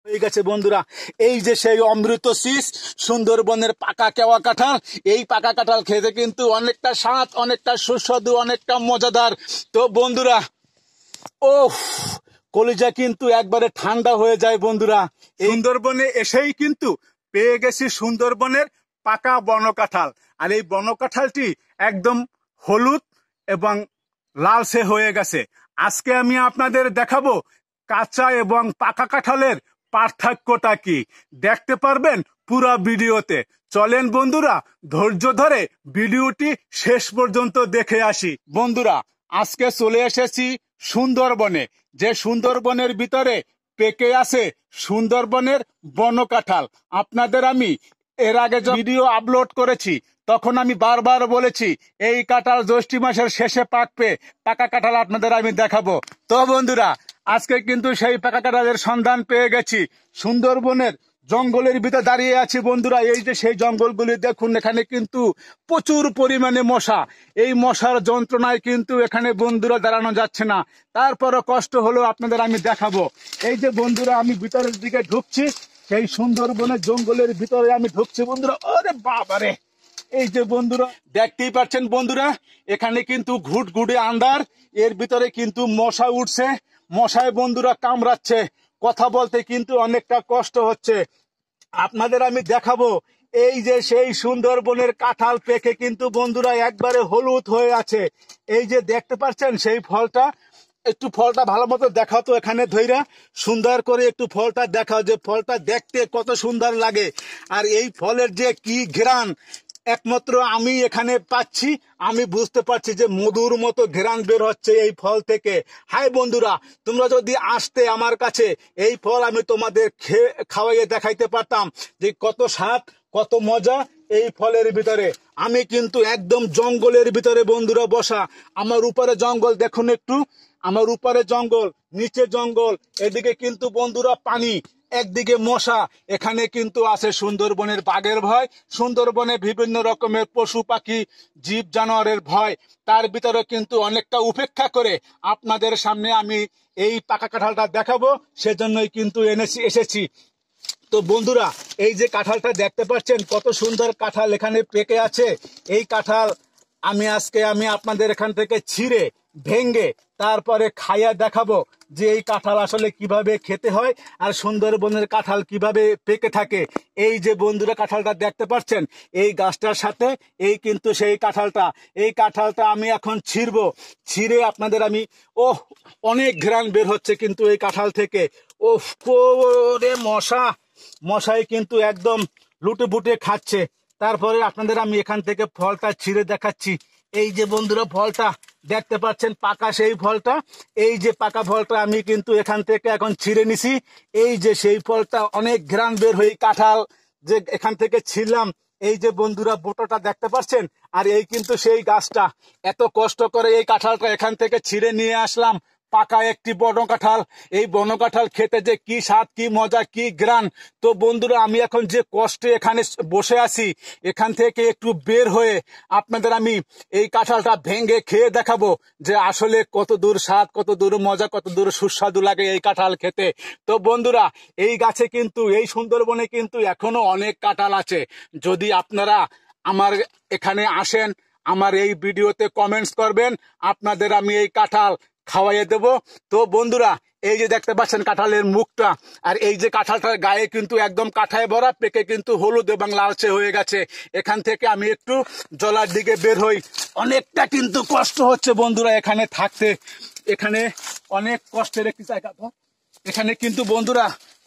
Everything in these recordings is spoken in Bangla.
হয়ে গেছে বন্ধুরা। এই যে সেই অমৃত শীষ সুন্দরবনের পাকা কেওয়া কাঁঠাল, এই পাকা কাঁঠাল খেতে কিন্তু অনেকটা স্বাদ, অনেকটা সুস্বাদু, অনেকটা মজাদার। তো বন্ধুরা, ওহ, কলিজা কিন্তু একবারে ঠান্ডা হয়ে যায় বন্ধুরা। সুন্দরবনে এসেই কিন্তু পেয়ে গেছি সুন্দরবনের পাকা বনকাঁঠাল। আর এই বনকাঁঠালটি একদম হলুদ এবং লালচে হয়ে গেছে। আজকে আমি আপনাদের দেখাবো কাঁচা এবং পাকা কাঁঠালের পার্থক্যটা কি। দেখতে পারবেন পুরো ভিডিওতে। চলেন বন্ধুরা, ধৈর্য ধরে ভিডিওটি শেষ পর্যন্ত দেখে আসি। বন্ধুরা, আজকে চলে এসেছি সুন্দরবনে, যে সুন্দরবনের ভিতরে পেকে আছে সুন্দরবনের বনকাঁঠাল। আপনাদের আমি এর আগে যে ভিডিও আপলোড করেছি তখন আমি বারবার বলেছি এই কাঁঠাল জ্যৈষ্ঠ মাসের শেষে পাকবে, পাকা কাঁঠাল আপনাদের আমি দেখাবো। তো বন্ধুরা, আজকে কিন্তু সেই পাকা কাঁঠালের সন্ধান পেয়ে গেছি। সুন্দরবনের জঙ্গলের ভিতরে দাঁড়িয়ে আছি বন্ধুরা। এই যে সেই জঙ্গলগুলি দেখুন, এখানে কিন্তু প্রচুর পরিমাণে মশা। এই মশার যন্ত্রণায় কিন্তু এখানে বন্ধুরা দাঁড়ানো যাচ্ছে না। তারপরও কষ্ট হলো আপনাদের আমি দেখাবো। এই যে বন্ধুরা, আমি ভিতরের দিকে ঢুকছি, সেই সুন্দরবনের জঙ্গলের ভিতরে আমি ঢুকছি বন্ধুরা। ওরে বাবারে, এই যে বন্ধুরা দেখতেই পাচ্ছেন বন্ধুরা, এখানে কিন্তু ঘুটঘুটে আন্ধার, এর ভিতরে কিন্তু মশা উঠছে, মশায় বন্ধুরা কামড়াচ্ছে, কথা বলতে কিন্তু অনেকটা কষ্ট হচ্ছে। আপনাদের আমি দেখাবো এই যে সেই সুন্দরবনের কাঁঠাল পেকে কিন্তু বন্ধুরা একবারে হলুদ হয়ে আছে। এই যে দেখতে পাচ্ছেন সেই ফলটা, একটু ফলটা ভালো মতো দেখাও তো, এখানে ধইরা সুন্দর করে একটু ফলটা দেখাও, যে ফলটা দেখতে কত সুন্দর লাগে। আর এই ফলের যে কি ঘ্রাণ একমাত্র আমি এখানে পাচ্ছি, আমি বুঝতে পারছি যে মধুর মতো ঘ্রাণ বের হচ্ছে এই ফল থেকে। হাই বন্ধুরা, তোমরা যদি আসতে আমার কাছে, এই ফল আমি তোমাদের খাওয়াইয়ে দেখাইতে পারতাম যে কত স্বাদ, কত মজা এই ফলের ভিতরে। আমি কিন্তু একদম জঙ্গলের ভিতরে বন্ধুরা বসা। আমার উপরে জঙ্গল দেখুন একটু, আমার উপরে জঙ্গল, নিচে জঙ্গল, এদিকে কিন্তু বন্ধুরা পানি, একদিকে মশা। এখানে কিন্তু আছে সুন্দরবনের বাঘের ভয়, সুন্দরবনে বিভিন্ন রকমের পশু পাখি জীব জানোয়ারের ভয়। তার ভিতরে কিন্তু অনেকটা উপেক্ষা করে আপনাদের সামনে আমি এই পাকা কাঁঠালটা দেখাবো, সেজন্যই কিন্তু এসেছি। তো বন্ধুরা, এই যে কাঁঠালটা দেখতে পাচ্ছেন, কত সুন্দর কাঁঠাল এখানে পেকে আছে। এই কাঁঠাল আমি আপনাদের এখান থেকে ছিঁড়ে ভেঙ্গে তারপরে খাইয়া দেখাবো যে এই কাঁঠাল আসলে কিভাবে খেতে হয় আর সুন্দরবনের কাঁঠাল কিভাবে পেকে থাকে। এই যে বন্ধুরা কাঁঠালটা দেখতে পাচ্ছেন, এই গাছটার সাথে এই কিন্তু সেই কাঁঠালটা। এই কাঁঠালটা আমি এখন ছিঁড়ে আপনাদের আমি, অনেক ঘ্রাণ বের হচ্ছে কিন্তু এই কাঁঠাল থেকে। ওরে মশাই কিন্তু একদম লুটেপুটে খাচ্ছে। তারপরে আপনাদের আমি এখান থেকে ফলটা ছিঁড়ে দেখাচ্ছি। এই যে বন্ধুরা ফলটা দেখতে পাচ্ছেন, পাকা সেই ফলটা। এই যে পাকা ফলটা আমি কিন্তু এখান থেকে এখন ছিঁড়ে নিছি। এই যে সেই ফলটা, অনেক ঘ্রাণ বের হয়ে কাঁঠাল যে এখান থেকে ছিঁড়লাম। এই যে বন্ধুরা বোটাটা দেখতে পাচ্ছেন, আর এই কিন্তু সেই গাছটা। এত কষ্ট করে এই কাঁঠালটা এখান থেকে ছিঁড়ে নিয়ে আসলাম, পাকা একটি বনকাঁঠাল। এই বনকাঁঠাল খেতে যে কি স্বাদ, কি মজা, কি ঘ্রাণ। তো বন্ধুরা, আমি এখন যে কষ্টে এখানে বসে আছি, এখান থেকে একটু বের হয়ে আপনাদের আমি এই কাঁঠালটা ভেঙে খেয়ে দেখাবো যে আসলে কত দূর স্বাদ, কত দূর মজা, কত দূর সুস্বাদু লাগে এই কাঁঠাল খেতে। তো বন্ধুরা, এই গাছে কিন্তু, এই সুন্দরবনে কিন্তু এখনো অনেক কাঁঠাল আছে। যদি আপনারা আমার এখানে আসেন, আমার এই ভিডিওতে কমেন্টস করবেন, আপনাদের আমি এই কাঁঠাল খাওয়াইয়ে দেবো। তো বন্ধুরা, এই যে দেখতে পাচ্ছেন কাঁঠালের মুখটা, আর এই যে কাঁঠালটার গায়ে কিন্তু একদম কাঁঠায় ভরা, পেকে কিন্তু হলুদ এবং লালচে হয়ে গেছে। এখান থেকে আমি একটু জলার দিকে বের হই। অনেকটা কিন্তু কষ্ট হচ্ছে বন্ধুরা এখানে থাকতে। এখানে অনেক কষ্টের একটি জায়গা, এখানে কিন্তু বন্ধুরা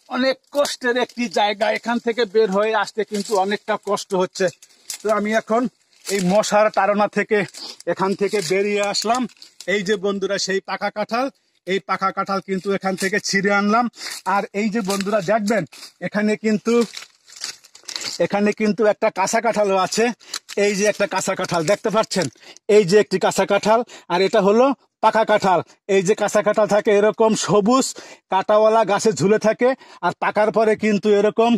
অনেক কষ্টের একটি জায়গা। এখান থেকে বের হয়ে আসতে কিন্তু অনেকটা কষ্ট হচ্ছে। তো আমি এখন এই মশার তাড়না থেকে এখান থেকে বেরিয়ে আসলাম। এই যে বন্ধুরা সেই পাকা কাঁঠাল, এই পাকা কাঁঠাল কিন্তু এখান থেকে ছিঁড়ে আনলাম। আর এই যে বন্ধুরা দেখবেন, এখানে কিন্তু একটা কাঁচা কাঁঠালও আছে। এই যে একটা কাঁচা কাঁঠাল দেখতে পাচ্ছেন, এই যে একটি কাঁচা কাঁঠাল, আর এটা হলো পাকা কাঁঠাল। এই যে কাঁচা কাঁঠাল থাকে এরকম সবুজ কাঁটাওয়ালা গাছে ঝুলে থাকে, আর পাকার পরে কিন্তু এরকম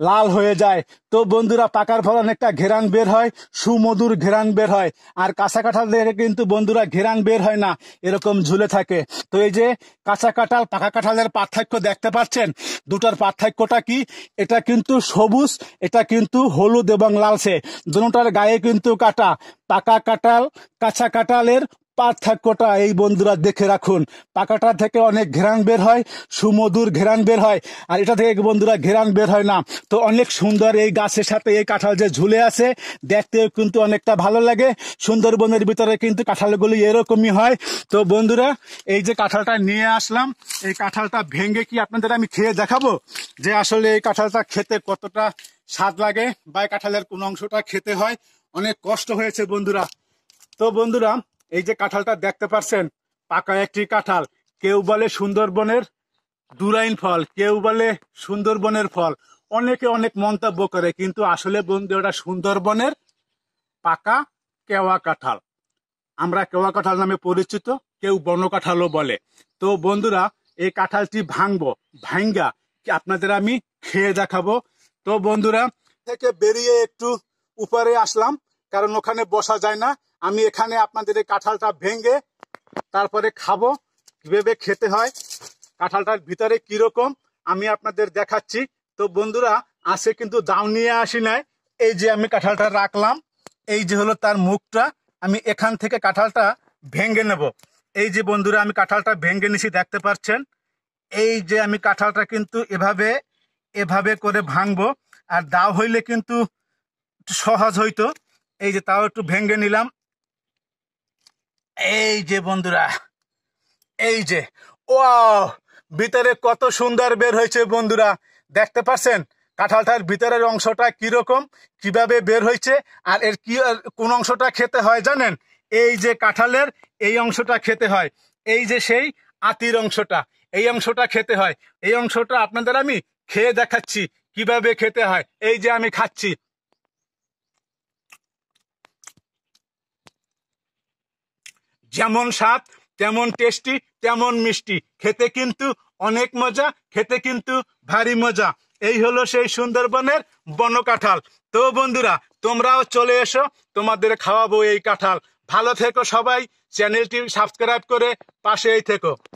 লাল হয়ে যায়। তো বন্ধুরা পাকার পর অনেকটা ঘেরান বের হয়, সুমধুর ঘেরান বের হয়। আর কাঁচা কাঁঠাল থেকে কিন্তু বন্ধুরা ঘেরান বের হয় না, এরকম ঝুলে থাকে। তো এই যে কাঁচা কাঁঠাল পাকা কাঁঠালের পার্থক্য দেখতে পাচ্ছেন, দুটার পার্থক্যটা কি? এটা কিন্তু সবুজ, এটা কিন্তু হলুদ এবং লালচে, দুটার গায়ে কিন্তু কাটা। পাকা কাঁঠাল কাঁচা কাঁঠালের পার্থক্যটা এই বন্ধুরা দেখে রাখুন। পাকাটা থেকে অনেক ঘেরান বের হয়, সুমধুর ঘেরান বের হয়, আর এটা থেকে বন্ধুরা ঘেরান বের হয় না। তো অনেক সুন্দর এই গাছের সাথে এই কাঁঠাল যে ঝুলে আছে, দেখতেও কিন্তু অনেকটা ভালো লাগে। সুন্দরবনের ভিতরে কিন্তু কাঁঠালগুলি এরকমই হয়। তো বন্ধুরা এই যে কাঁঠালটা নিয়ে আসলাম, এই কাঁঠালটা ভেঙে কি আপনাদের আমি খেয়ে দেখাবো যে আসলে এই কাঁঠালটা খেতে কতটা স্বাদ লাগে, বা এই কাঁঠালের কোন অংশটা খেতে হয়। অনেক কষ্ট হয়েছে বন্ধুরা। তো বন্ধুরা এই যে কাঁঠালটা দেখতে পাচ্ছেন, পাকা একটি কাঁঠাল। কেউ বলে সুন্দরবনের দুরাইন ফল, কেউ বলে সুন্দরবনের ফল, অনেকে অনেক মন্তব্য করে, কিন্তু আসলে বন্ধু ওটা সুন্দরবনের পাকা কেওয়া কাঁঠাল। আমরা কেওয়া কাঁঠাল নামে পরিচিত, কেউ বন কাঁঠালও বলে। তো বন্ধুরা এই কাঁঠালটি ভাঙবো, ভাঙ্গা কি আপনাদের আমি খেয়ে দেখাবো। তো বন্ধুরা থেকে বেরিয়ে একটু উপরে আসলাম, কারণ ওখানে বসা যায় না। আমি এখানে আপনাদের এই কাঁঠালটা ভেঙে তারপরে খাবো, কিভাবে খেতে হয়, কাঁঠালটার ভিতরে কিরকম আমি আপনাদের দেখাচ্ছি। তো বন্ধুরা আসে কিন্তু দাও নিয়ে আসি নাই, এই যে আমি কাঁঠালটা রাখলাম, এই যে হলো তার মুখটা। আমি এখান থেকে কাঁঠালটা ভেঙে নেব। এই যে বন্ধুরা আমি কাঁঠালটা ভেঙে নিছি, দেখতে পাচ্ছেন। এই যে আমি কাঁঠালটা কিন্তু এভাবে এভাবে করে ভাঙবো, আর দাও হইলে কিন্তু সহজ হইতো। এই যে তাও একটু ভেঙে নিলাম। এই যে বন্ধুরা এই যে, ও ভিতরে কত সুন্দর বের হয়েছে বন্ধুরা, দেখতে পাচ্ছেন কাঁঠালটার ভিতরের অংশটা কিরকম, কিভাবে বের হয়েছে। আর এর কি কোন অংশটা খেতে হয় জানেন? এই যে কাঁঠালের এই অংশটা খেতে হয়, এই যে সেই আতির অংশটা, এই অংশটা খেতে হয়। এই অংশটা আপনাদের আমি খেয়ে দেখাচ্ছি কিভাবে খেতে হয়। এই যে আমি খাচ্ছি, যেমন স্বাদ তেমন টেস্টি তেমন মিষ্টি, খেতে কিন্তু অনেক মজা, খেতে কিন্তু ভারী মজা। এই হলো সেই সুন্দরবনের বন কাঁঠাল। তো বন্ধুরা তোমরাও চলে এসো, তোমাদের খাওয়াবো এই কাঁঠাল। ভালো থেকো সবাই, চ্যানেলটি সাবস্ক্রাইব করে পাশেই থেকো।